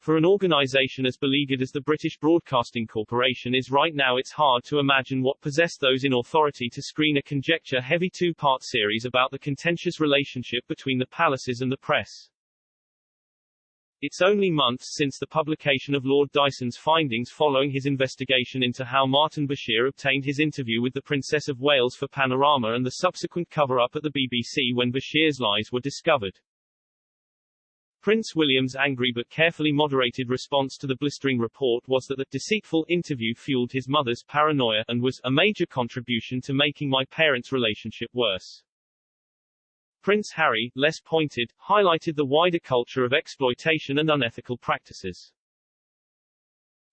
For an organization as beleaguered as the British Broadcasting Corporation is right now, it's hard to imagine what possessed those in authority to screen a conjecture-heavy two-part series about the contentious relationship between the palaces and the press. It's only months since the publication of Lord Dyson's findings following his investigation into how Martin Bashir obtained his interview with the Princess of Wales for Panorama and the subsequent cover-up at the BBC when Bashir's lies were discovered. Prince William's angry but carefully moderated response to the blistering report was that the deceitful interview fueled his mother's paranoia and was a major contribution to making my parents' relationship worse. Prince Harry, less pointed, highlighted the wider culture of exploitation and unethical practices.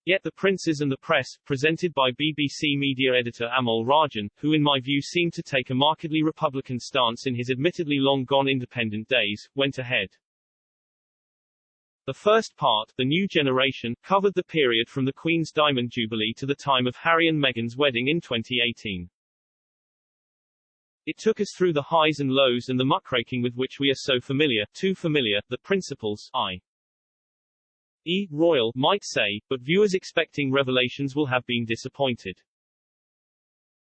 Yet the princes and the press, presented by BBC media editor Amol Rajan, who in my view seemed to take a markedly Republican stance in his admittedly long-gone independent days, went ahead. The first part, The New Generation, covered the period from the Queen's Diamond Jubilee to the time of Harry and Meghan's wedding in 2018. It took us through the highs and lows and the muckraking with which we are so familiar, too familiar, the principles, i.e. royal, might say, but viewers expecting revelations will have been disappointed.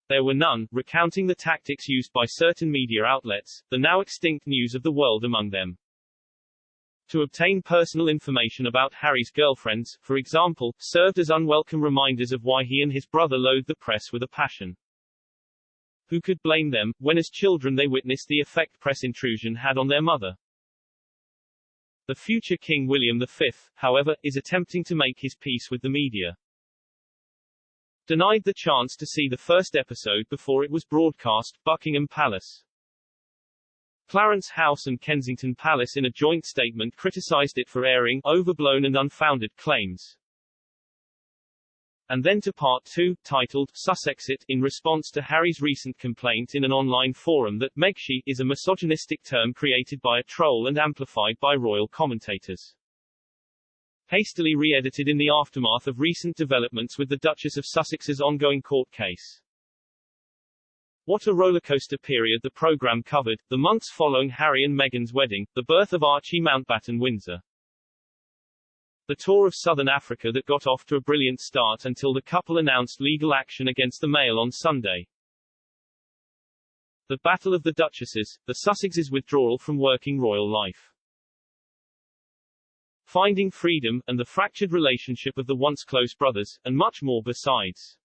There were none, recounting the tactics used by certain media outlets, the now extinct News of the World among them, to obtain personal information about Harry's girlfriends, for example, served as unwelcome reminders of why he and his brother loathed the press with a passion. Who could blame them, when as children they witnessed the effect press intrusion had on their mother? The future King William V, however, is attempting to make his peace with the media. Denied the chance to see the first episode before it was broadcast, Buckingham Palace, Clarence House and Kensington Palace in a joint statement criticized it for airing overblown and unfounded claims. And then to part 2, titled Sussexit, in response to Harry's recent complaint in an online forum that Megxi is a misogynistic term created by a troll and amplified by royal commentators. Hastily re-edited in the aftermath of recent developments with the Duchess of Sussex's ongoing court case. What a rollercoaster period the program covered, the months following Harry and Meghan's wedding, the birth of Archie Mountbatten Windsor, the tour of southern Africa that got off to a brilliant start until the couple announced legal action against the Mail on Sunday, the Battle of the Duchesses, the Sussexes' withdrawal from working royal life, finding freedom, and the fractured relationship of the once close brothers, and much more besides.